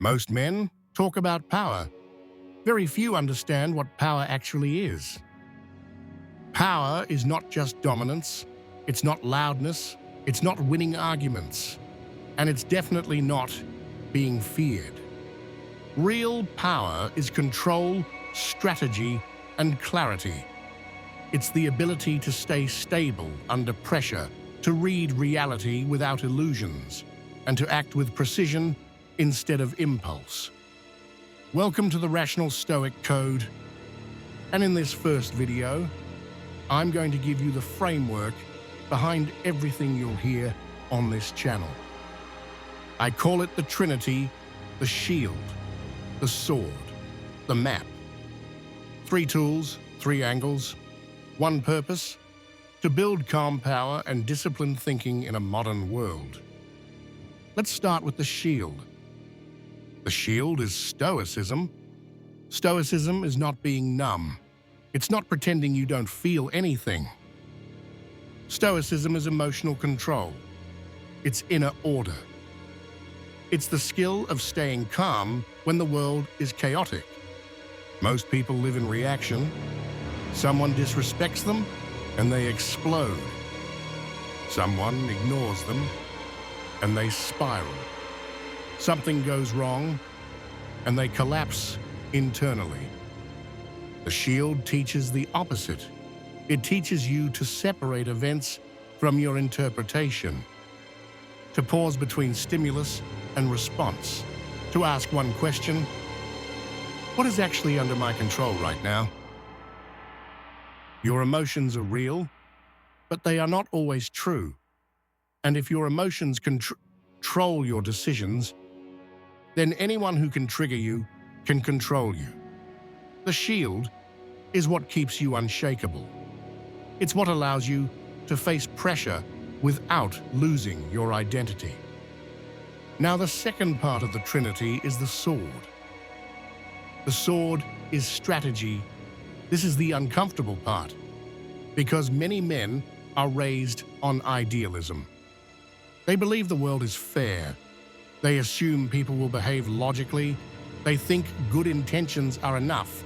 Most men talk about power. Very few understand what power actually is. Power is not just dominance, it's not loudness, it's not winning arguments, and it's definitely not being feared. Real power is control, strategy, and clarity. It's the ability to stay stable under pressure, to read reality without illusions, and to act with precision instead of impulse. Welcome to the Rational Stoic Code, and in this first video, I'm going to give you the framework behind everything you'll hear on this channel. I call it the Trinity, the shield, the sword, the map. 3 tools, 3 angles, 1 purpose: to build calm power and disciplined thinking in a modern world. Let's start with the shield. The shield is Stoicism. Stoicism is not being numb. It's not pretending you don't feel anything. Stoicism is emotional control. It's inner order. It's the skill of staying calm when the world is chaotic. Most people live in reaction. Someone disrespects them, and they explode. Someone ignores them, and they spiral. Something goes wrong, and they collapse internally. The shield teaches the opposite. It teaches you to separate events from your interpretation, to pause between stimulus and response, to ask one question: what is actually under my control right now? Your emotions are real, but they are not always true. And if your emotions control your decisions, then anyone who can trigger you can control you. The shield is what keeps you unshakable. It's what allows you to face pressure without losing your identity. Now, the second part of the Trinity is the sword. The sword is strategy. This is the uncomfortable part, because many men are raised on idealism. They believe the world is fair. They assume people will behave logically. They think good intentions are enough.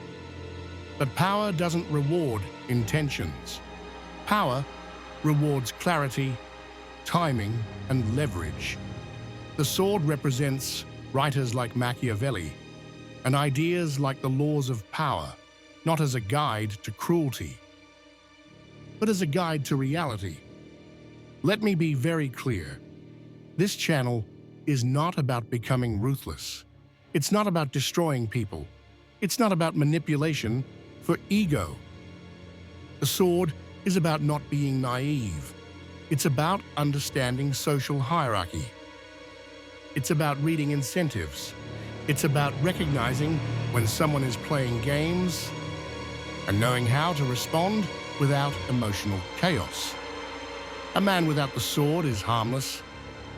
But power doesn't reward intentions. Power rewards clarity, timing, and leverage. The sword represents writers like Machiavelli and ideas like the laws of power, not as a guide to cruelty, but as a guide to reality. Let me be very clear. This channel is not about becoming ruthless. It's not about destroying people. It's not about manipulation for ego. The sword is about not being naive. It's about understanding social hierarchy. It's about reading incentives. It's about recognizing when someone is playing games and knowing how to respond without emotional chaos. A man without the sword is harmless,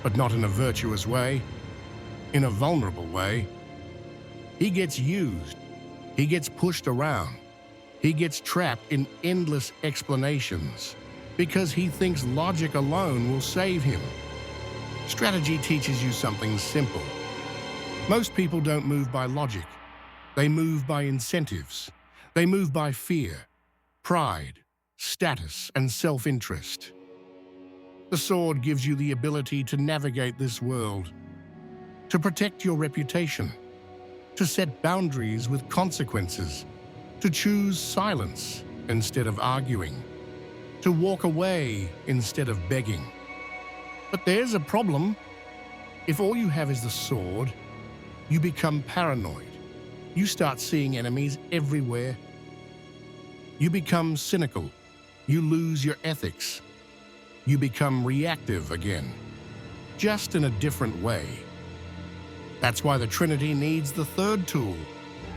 but not in a virtuous way, in a vulnerable way. He gets used. He gets pushed around. He gets trapped in endless explanations because he thinks logic alone will save him. Strategy teaches you something simple. Most people don't move by logic. They move by incentives. They move by fear, pride, status, and self-interest. The sword gives you the ability to navigate this world, to protect your reputation, to set boundaries with consequences, to choose silence instead of arguing, to walk away instead of begging. But there's a problem. If all you have is the sword, you become paranoid. You start seeing enemies everywhere. You become cynical. You lose your ethics. You become reactive again, just in a different way. That's why the Trinity needs the third tool,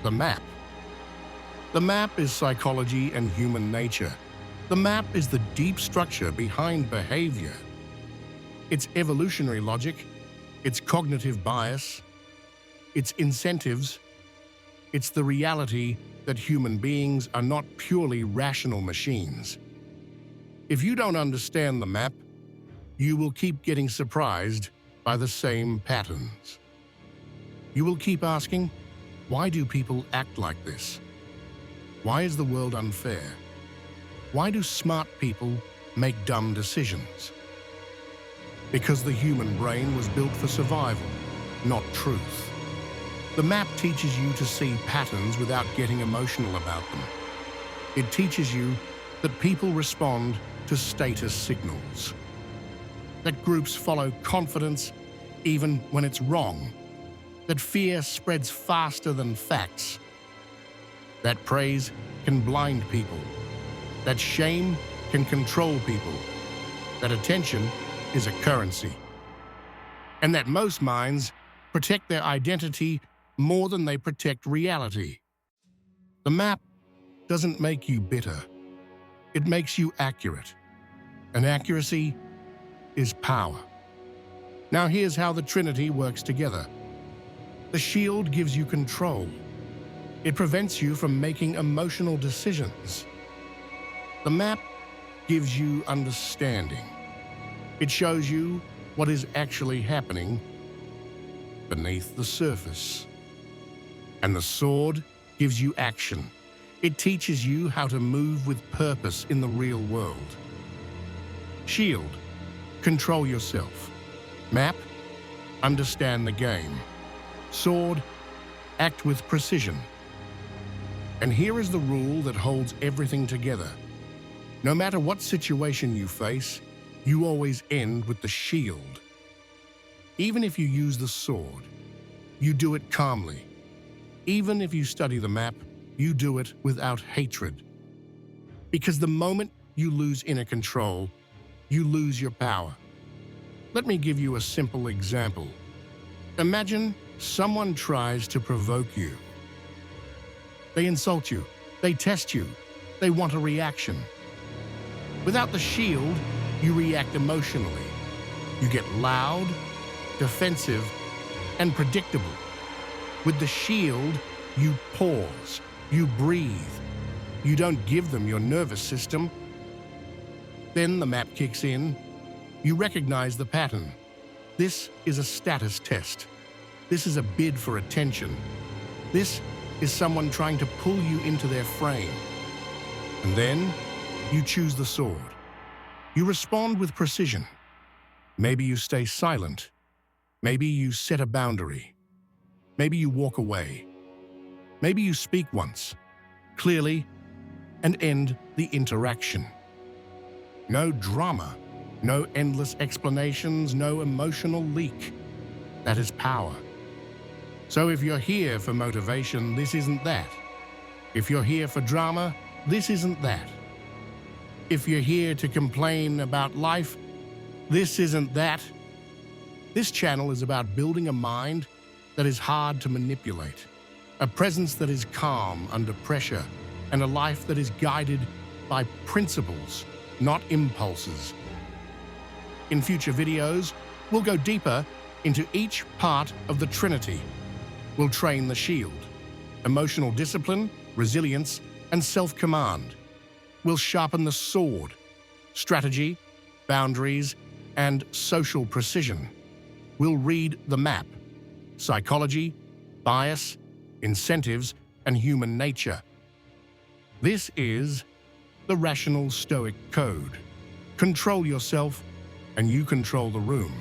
the map. The map is psychology and human nature. The map is the deep structure behind behavior. It's evolutionary logic, it's cognitive bias, it's incentives, it's the reality that human beings are not purely rational machines. If you don't understand the map, you will keep getting surprised by the same patterns. You will keep asking, why do people act like this? Why is the world unfair? Why do smart people make dumb decisions? Because the human brain was built for survival, not truth. The map teaches you to see patterns without getting emotional about them. It teaches you that people respond to status signals, that groups follow confidence even when it's wrong, that fear spreads faster than facts, that praise can blind people, that shame can control people, that attention is a currency, and that most minds protect their identity more than they protect reality. The map doesn't make you bitter. It makes you accurate. And accuracy is power. Now here's how the Trinity works together. The shield gives you control. It prevents you from making emotional decisions. The map gives you understanding. It shows you what is actually happening beneath the surface. And the sword gives you action. It teaches you how to move with purpose in the real world. Shield, control yourself. Map, understand the game. Sword, act with precision. And here is the rule that holds everything together. No matter what situation you face, you always end with the shield. Even if you use the sword, you do it calmly. Even if you study the map, you do it without hatred. Because the moment you lose inner control, you lose your power. Let me give you a simple example. Imagine someone tries to provoke you. They insult you, they test you, they want a reaction. Without the shield, you react emotionally. You get loud, defensive, and predictable. With the shield, you pause, you breathe. You don't give them your nervous system. Then the map kicks in. You recognize the pattern. This is a status test. This is a bid for attention. This is someone trying to pull you into their frame. And then you choose the sword. You respond with precision. Maybe you stay silent. Maybe you set a boundary. Maybe you walk away. Maybe you speak once, clearly, and end the interaction. No drama, no endless explanations, no emotional leak. That is power. So if you're here for motivation, this isn't that. If you're here for drama, this isn't that. If you're here to complain about life, this isn't that. This channel is about building a mind that is hard to manipulate, a presence that is calm under pressure, and a life that is guided by principles, not impulses. In future videos, we'll go deeper into each part of the Trinity. We'll train the shield, emotional discipline, resilience, and self-command. We'll sharpen the sword, strategy, boundaries, and social precision. We'll read the map, psychology, bias, incentives, and human nature. This is the rational Stoic code. Control yourself, and you control the room.